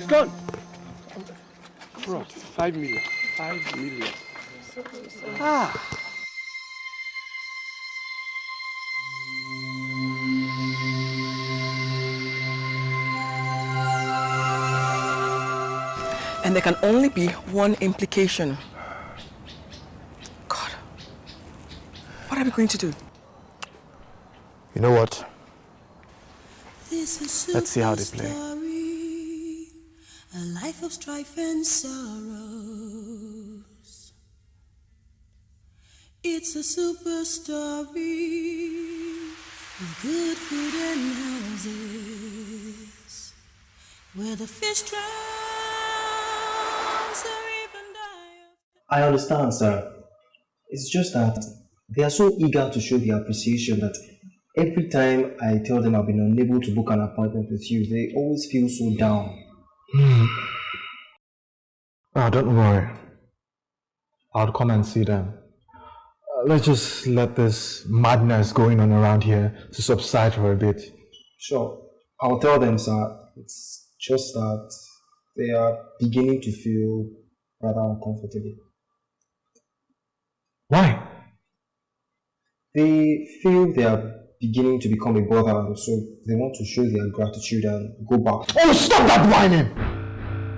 Gone. Bro, 5 million. 5 million. And there can only be one implication. God, what are we going to do? You know what? Let's see how they play. A life of strife and sorrows. It's a super story of good food and houses where the fish drowns or even die. I understand, sir. It's just that they are so eager to show their appreciation that every time I tell them I've been unable to book an appointment with you, they always feel so down. Oh, don't worry. I'll come and see them. Let's just let this madness going on around here to subside for a bit. Sure. I'll tell them, sir. It's just that they are beginning to feel rather uncomfortable. Why? They feel they are beginning to become a bother, and so they want to show their gratitude and go back. Oh, stop that whining!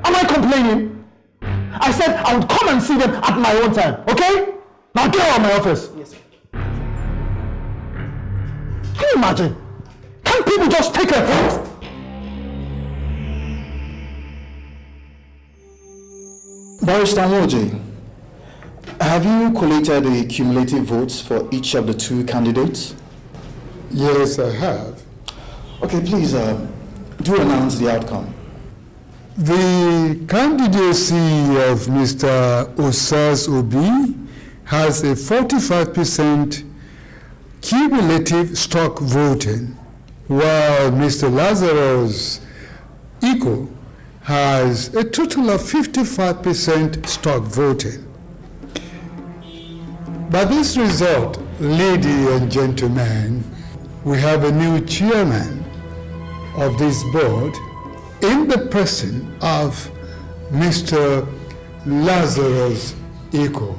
Am I complaining? I said I would come and see them at my own time, okay? Now get out of my office. Yes, sir. Can you imagine? Can't people just take a hint? Barrister Moji, have you collated the cumulative votes for each of the two candidates? Yes, I have. Okay, please do announce the outcome. The candidacy of Mr. Osas Obi has a 45% cumulative stock voting, while Mr. Lazarus Iko has a total of 55% stock voting. By this result, ladies and gentlemen, we have a new chairman of this board in the person of Mr. Lazarus Iko.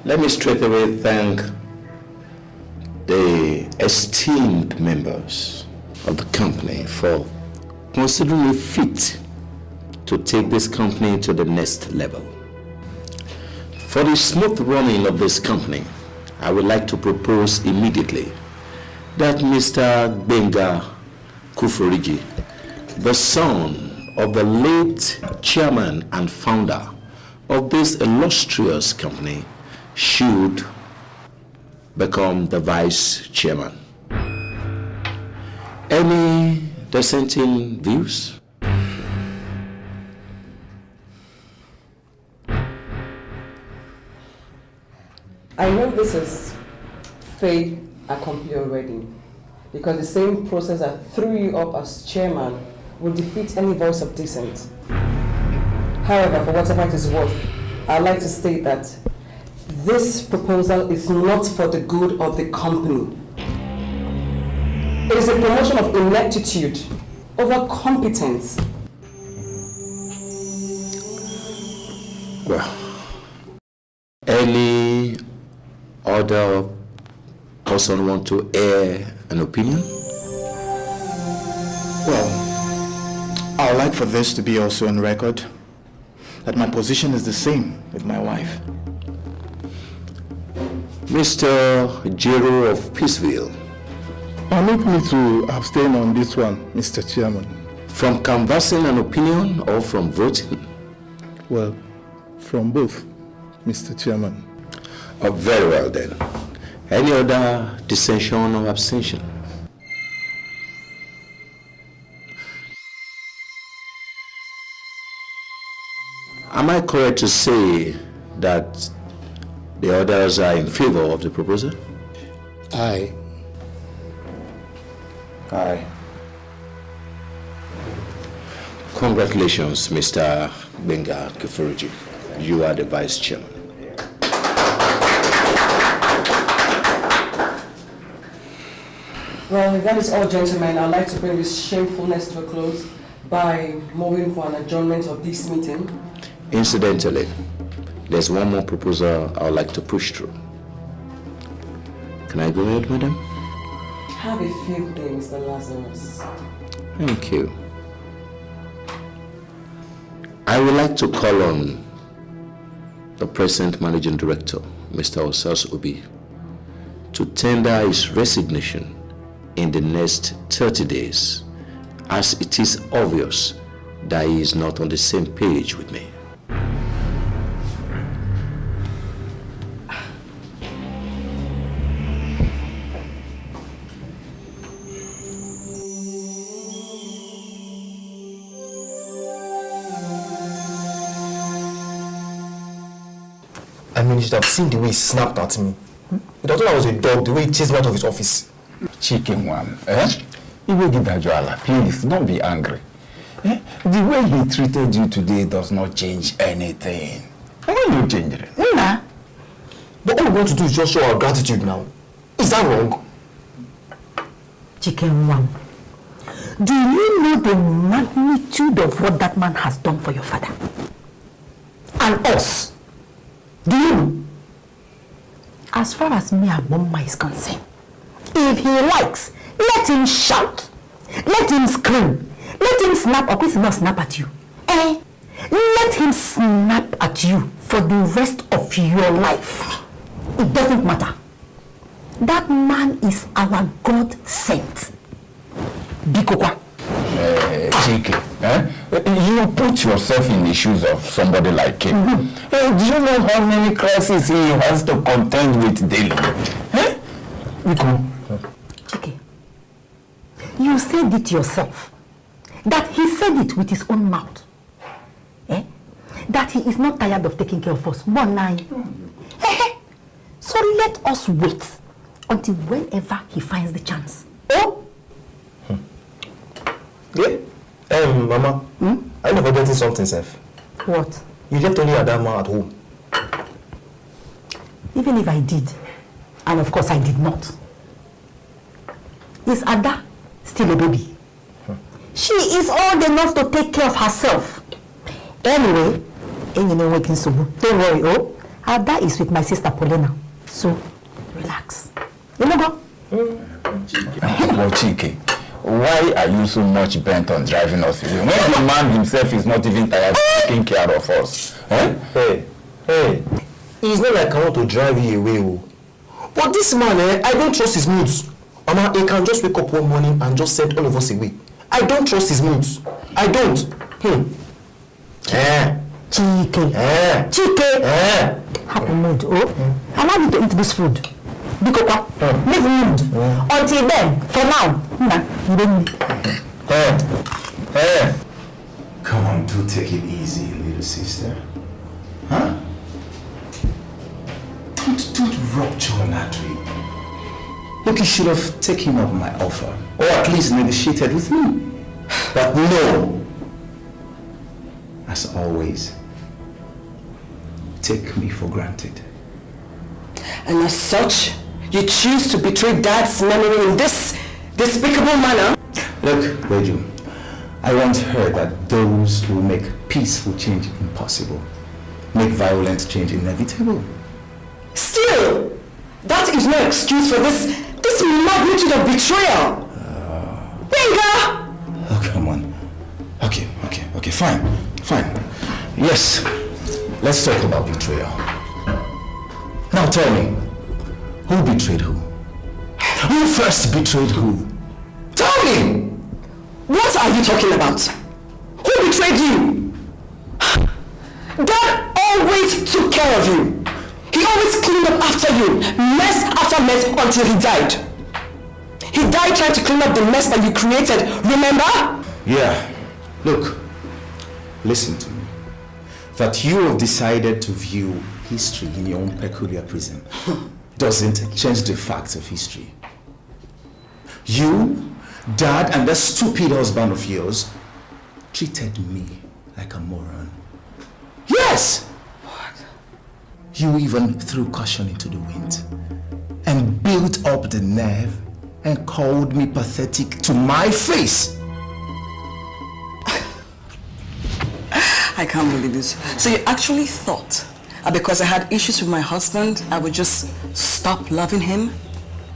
Let me straightaway thank the esteemed members of the company for considering me fit to take this company to the next level. For the smooth running of this company, I would like to propose immediately that Mr. Benga Kuforiji, the son of the late chairman and founder of this illustrious company, should become the vice chairman. Any dissenting views? I know this is fait accompli already, because the same process that threw you up as chairman will defeat any voice of dissent. However, for whatever it is worth, I'd like to state that This proposal is not for the good of the company. It is a promotion of ineptitude over competence. Well, any other person want to air an opinion? Well, I would like for this to be also on record that my position is the same with my wife. Mr. Jero of Peaceville. Permit me to abstain on this one, Mr. Chairman. From canvassing an opinion or from voting? Well, from both, Mr. Chairman. Oh, very well then. Any other dissension or abstention? Am I correct to say that the others are in favor of the proposal? Aye. Aye. Congratulations, Mr. Benga Kifuruji. You are the vice chairman. Well, if that is all, gentlemen, I'd like to bring this shamefulness to a close by moving for an adjournment of this meeting. Incidentally, there's one more proposal I would like to push through. Can I go ahead, madam? Have a field day, Mr. Lazarus. Thank you. I would like to call on the present managing director, Mr. Osas Obi, to tender his resignation in the next 30 days, as it is obvious that he is not on the same page with me. I mean, you should have seen the way he snapped at me. He thought I was a dog, the way he chased me out of his office. Chicken one, You will give Ajoala, please, don't be angry. The way he treated you today does not change anything. Why you change it? Nah. But all we want to do is just show our gratitude now. Is that wrong? Chicken one, do you know the magnitude of what that man has done for your father? And us? Do you know? As far as me and Mama is concerned, if he likes, let him shout, let him scream, let him snap, or please not snap at you. Let him snap at you for the rest of your life. It doesn't matter. That man is our God sent. Bikokwa. Chike, you put yourself in the shoes of somebody like him. Do you know how many crises he has to contend with daily? Chike, you said it yourself. That he said it with his own mouth. That he is not tired of taking care of us. So let us wait until whenever he finds the chance. Oh? Yeah? Mama, I never forgetting something, Seth. What? You left only Adama at home. Even if I did, and of course I did not, is Ada still a baby? She is old enough to take care of herself. Anyway, don't worry, Ada is with my sister Paulina. So, relax. You know go? Well, Chike, why are you so much bent on driving us away when the man himself is not even tired of taking care of us? Hey, it's not like I want to drive you away. But this man, I don't trust his moods. Mama, he can just wake up one morning and just send all of us away. I don't trust his moods. I don't. Chike. Happy mood, allow me to eat this food. Bikokwa, leave mood. Until then, for now, you don't. Come on, do take it easy, little sister. Huh? Don't rupture that way. Look, you should have taken up my offer, or at least negotiated with me. But no. As always, take me for granted. And as such, you choose to betray Dad's memory in this despicable manner? Look, Reju, I once heard that those who make peaceful change impossible make violent change inevitable. Still, that is no excuse for this magnitude of betrayal. Binga! Oh, come on. Okay, fine. Yes, let's talk about betrayal. Now tell me, who betrayed who? Who first betrayed who? Tell me! What are you talking about? Who betrayed you? Dad always took care of you. He always cleaned up after you, mess after mess, until he died. He died trying to clean up the mess that you created, remember? Yeah. Look, listen to me. That you have decided to view history in your own peculiar prism doesn't change the facts of history. You, Dad, and that stupid husband of yours treated me like a moron. Yes! What? You even threw caution into the wind and built up the nerve and called me pathetic to my face. I can't believe this. So you actually thought because I had issues with my husband, I would just stop loving him?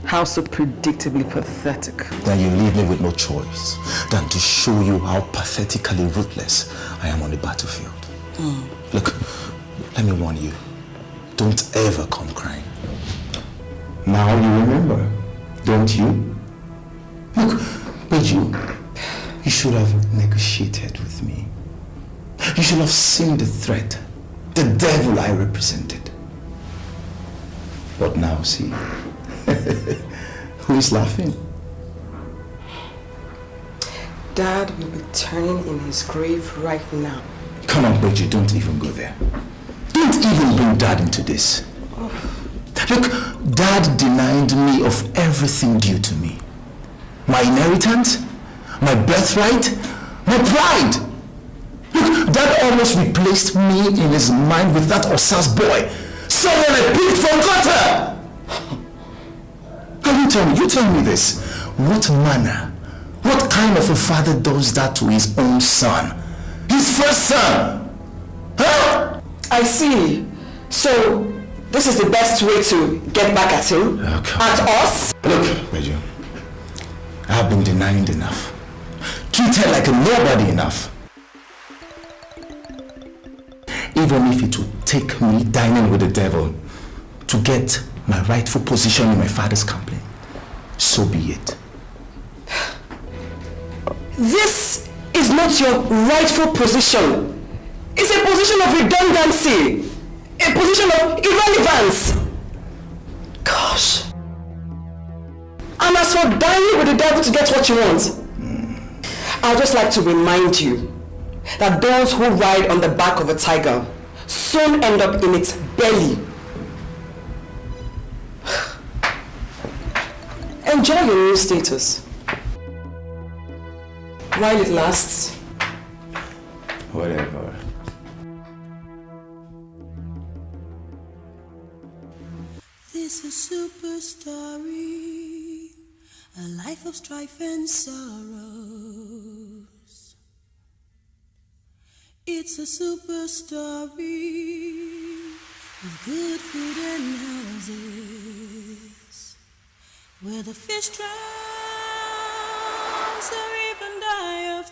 How so predictably pathetic. Then you leave me with no choice than to show you how pathetically ruthless I am on the battlefield. Look, let me warn you. Don't ever come crying. Now you remember, don't you? Look, Beju, you should have negotiated with me. You should have seen the threat, the devil I represented. But now see, who is laughing? Dad will be turning in his grave right now. Come on, Beju, don't even go there. Don't even bring Dad into this. Look, Dad denied me of everything due to me. My inheritance, my birthright, my pride. Look, Dad almost replaced me in his mind with that Osas boy. Someone I picked from gutter. Now you tell me this. What manner, what kind of a father does that to his own son? His first son? Huh? I see. So, this is the best way to get back at him? At us? Look, Beju, I have been denied enough. Treated like a nobody enough. Even if it would take me dining with the devil to get my rightful position in my father's company, so be it. This is not your rightful position. It's a position of redundancy. A position of irrelevance. Gosh. And as for dining with the devil to get what you want, I'd just like to remind you that those who ride on the back of a tiger soon end up in its belly. Enjoy your new status. While it lasts. Whatever. This is Superstory, a life of strife and sorrows. It's a super story of good food and houses, where the fish drowns or even die of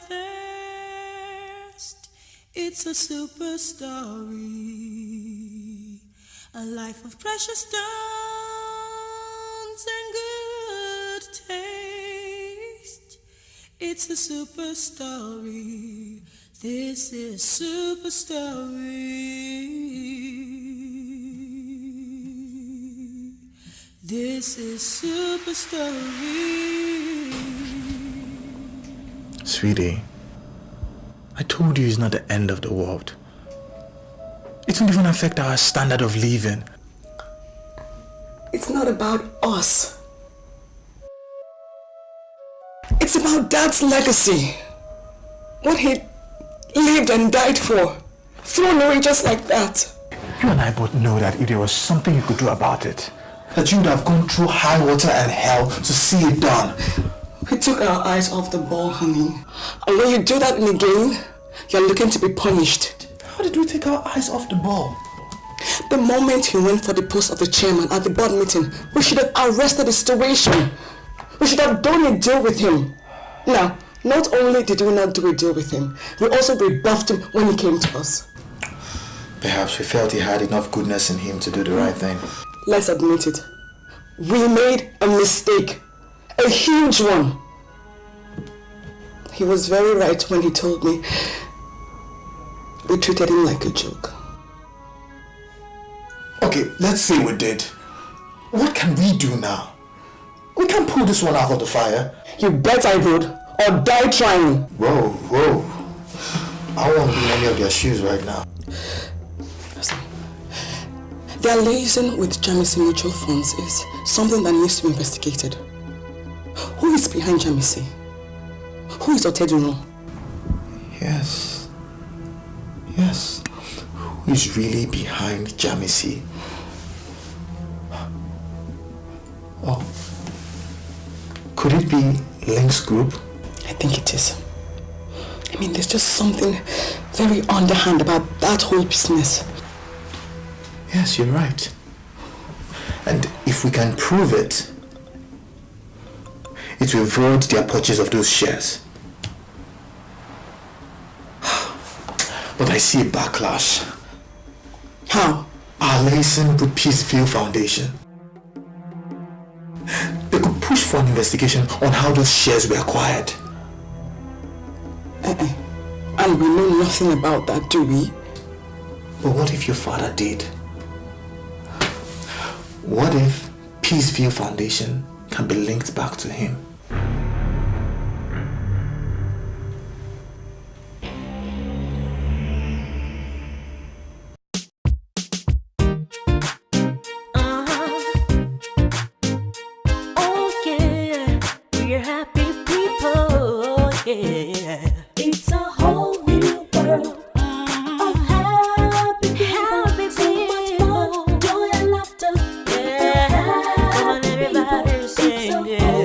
thirst. It's a super story, a life of precious stones and good taste. It's a super story. This is Superstory. This is Superstory. Sweetie, I told you it's not the end of the world. It won't even affect our standard of living. It's not about us. It's about Dad's legacy. What he lived and died for. Thrown away just like that. You and I both know that if there was something you could do about it, that you would have gone through high water and hell to see it done. We took our eyes off the ball, honey. And when you do that in a game, you're looking to be punished. How did we take our eyes off the ball? The moment he went for the post of the chairman at the board meeting, we should have arrested the situation. We should have done a deal with him. Now, not only did we not do a deal with him, we also rebuffed him when he came to us. Perhaps we felt he had enough goodness in him to do the right thing. Let's admit it. We made a mistake. A huge one. He was very right when he told me we treated him like a joke. Okay, let's say we did. What can we do now? We can't pull this one out of the fire. You bet I would, or die trying. Whoa. I don't want to be in any of their shoes right now. Their liaison with Jamisi Mutual Funds is something that needs to be investigated. Who is behind Jamisi? Who is Oteduro? Yes. Who is really behind Jamisi? Oh. Could it be Link's group? I think it is. I mean, there's just something very underhand about that whole business. Yes, you're right. And if we can prove it, it will void their purchase of those shares. But I see a backlash. How? Our liaison with Peaceville Foundation. They could push for an investigation on how those shares were acquired. And we know nothing about that, do we? But what if your father did? What if Peaceville Foundation can be linked back to him? It's a whole new world of happy people. So much fun, joy and laughter. Come on, everybody sing. It's a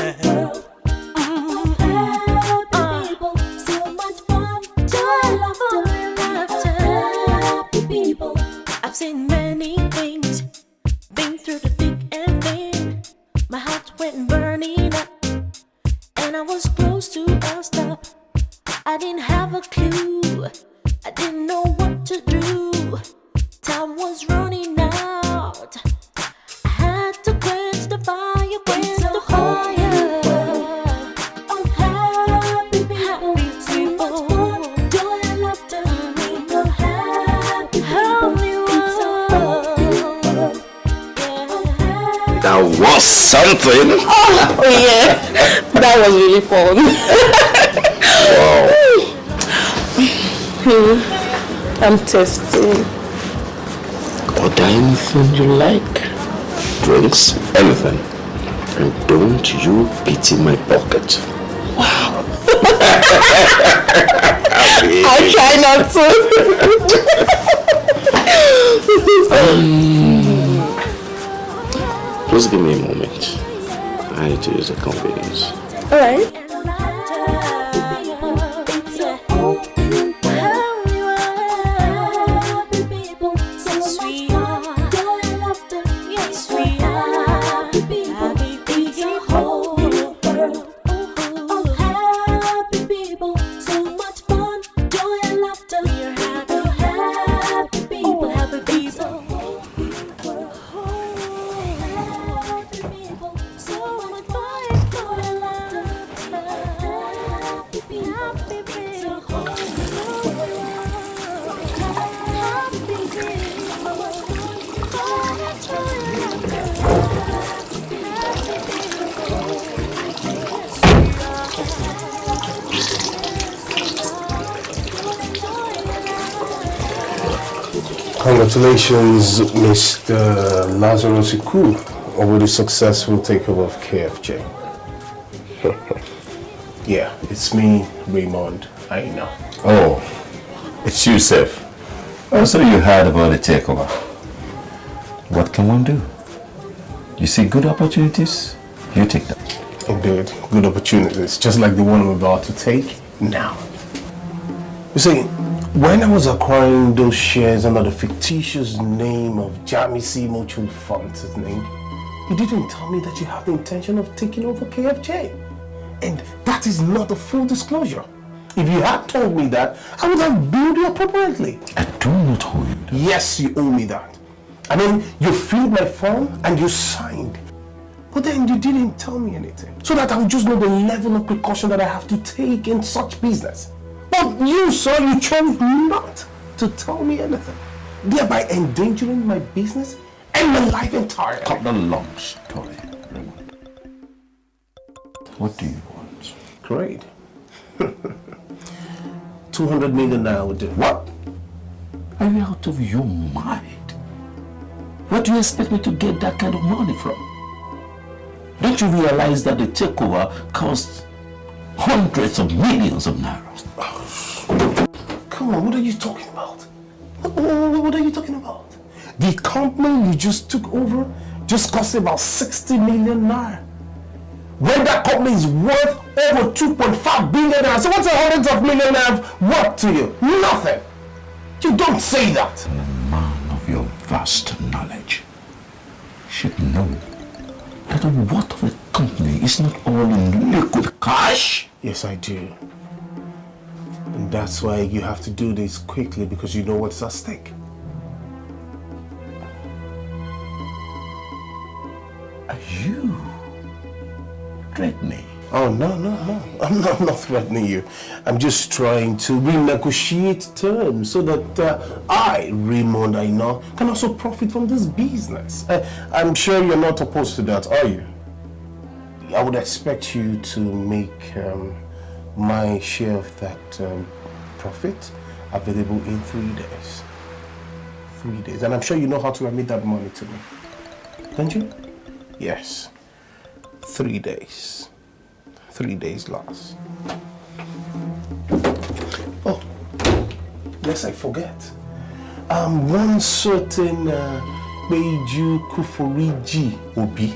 whole new world of happy people. So much fun, joy and laughter. Happy people. I've seen many things, been through the thick and thin. My heart went burning up, and I was close to a stop. I didn't have a clue, I didn't know what to do. Time was running out, I had to quench the fire, quench the fire. Of happy people, so much fun, joy and laughter. Make a happy people. It's a whole new world. That was something. Oh yeah, that was really fun. Wow. I'm testing. Order anything you like. Drinks, anything. And don't you pity my pocket. Wow. I'll try not to. Just give me a moment. I need to use the convenience. Alright. Congratulations, Mr. Lazarus Iku, over the successful takeover of KFJ. Yeah, it's me, Raymond Aina. Oh, it's you, Seth. So you heard about the takeover. What can one do? You see good opportunities, you take them. Indeed, good opportunities, just like the one I'm about to take now. You see, when I was acquiring those shares under the fictitious name of Jamisi Mutual Fund's name, you didn't tell me that you have the intention of taking over KFJ. And that is not a full disclosure. If you had told me that, I would have billed you appropriately. I do not owe you that. Yes, you owe me that. I mean, you filled my form and you signed. But then you didn't tell me anything. So that I would just know the level of precaution that I have to take in such business. But you, sir, you chose not to tell me anything, thereby endangering my business and my life entirely. Cut the long story, Raymond. What do you want? Great. 200 million naira would do. What? Are you out of your mind? Where do you expect me to get that kind of money from? Don't you realize that the takeover costs hundreds of millions of naira? Come on, what are you talking about? What are you talking about? The company you just took over just cost about 60 million naira. When that company is worth over 2.5 billion naira. So what's a hundreds of million naira worth to you? Nothing. You don't say that. And a man of your vast knowledge should know that the worth of a company is not all in liquid cash. Yes, I do. And that's why you have to do this quickly, because you know what's at stake. Are you threatening? Oh, no. I'm not threatening you. I'm just trying to renegotiate terms so that I, Raymond, I know, can also profit from this business. I'm sure you're not opposed to that, are you? I would expect you to make my share of that profit available in 3 days. 3 days. And I'm sure you know how to remit that money to me. Don't you? Yes. 3 days. 3 days last. Oh, yes, I forget. One certain Beiju Kuforiji Obi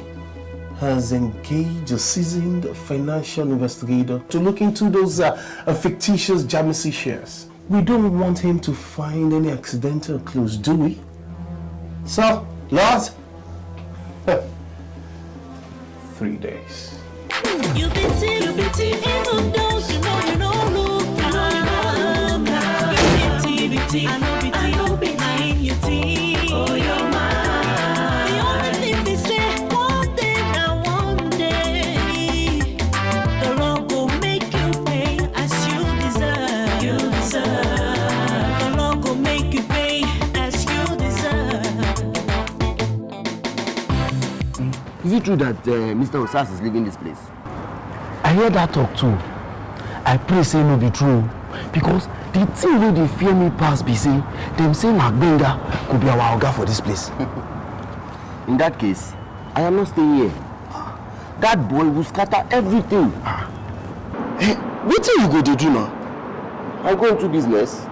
has engaged a seasoned financial investigator to look into those fictitious Jamisi shares. We don't want him to find any accidental clues, do we? So, Lord, 3 days. You've been even though you know, look, I know behind your teeth. Oh, you're mine. The only thing they say, one day, now one day, the Lord will make you pay as you deserve. You deserve. The Lord will make you pay as you deserve. Is it true that Mr. Osas is leaving this place? I hear that talk too. I pray say no be true, because the thing wey dey fear me pass be say dem say na Gbenga could be our oga for this place. In that case, I am not staying here. That boy will scatter everything. Hey, wetin you go dey do now? I go into business.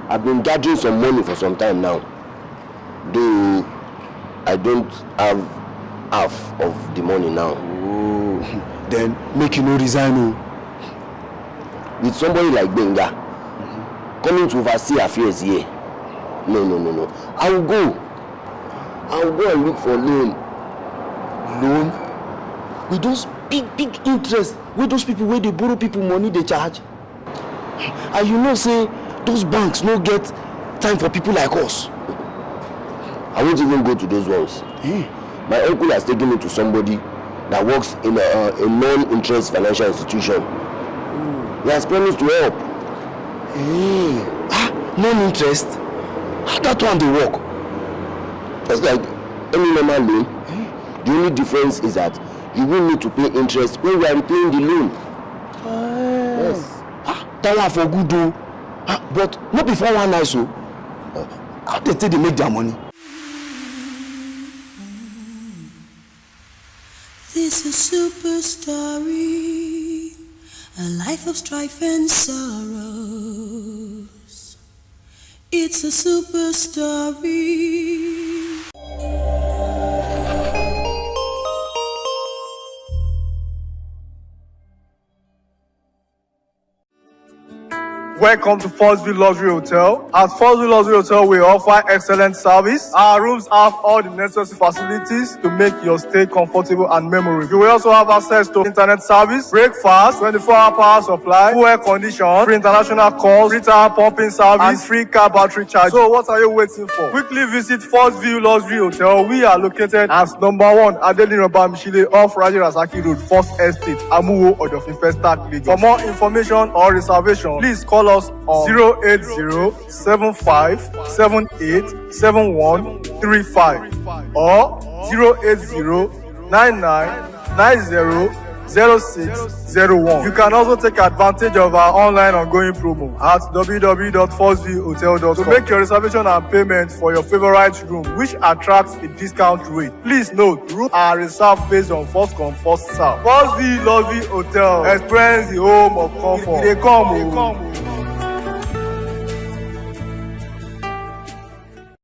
I've been gathering some money for some time now. Though I don't have half of the money now. Then make you no resign o. With somebody like Benga coming to oversee affairs here. No. I will go and look for loan. Loan? With those big interest wey those people wey dey borrow people money dey charge. And you know say those banks no get time for people like us. I won't even go to those ones. My uncle has taken me to somebody that works in a non-interest financial institution. He has promised to help. Non-interest? How that one dey work? Just like any normal loan. The only difference is that you will need to pay interest when you are repaying the loan. Yes. That one for good though. But not before one night so. How they take they make their money? This is Superstory, a life of strife and sorrows. It's a super story. Welcome to Forestville Luxury Hotel. At Forestville Luxury Hotel, we offer excellent service. Our rooms have all the necessary facilities to make your stay comfortable and memorable. You will also have access to internet service, breakfast, 24-hour power supply, full air condition, free international calls, free tire pumping service, and free car battery charge. So what are you waiting for? Quickly visit Forestville Luxury Hotel. We are located at number 1 Adenuga off Raji Rasaki Road, First Estate, Amuwo, Odofin Festac, Lagos. For more information or reservation, please call us on 08075787135 or 08099900601. You can also take advantage of our online ongoing promo at www.forestvillehotel.com to make your reservation and payment for your favorite room, which attracts a discount rate. Please note, rooms are reserved based on first come, first serve. Forestville Luxury Hotel. Experience the home of comfort. They come.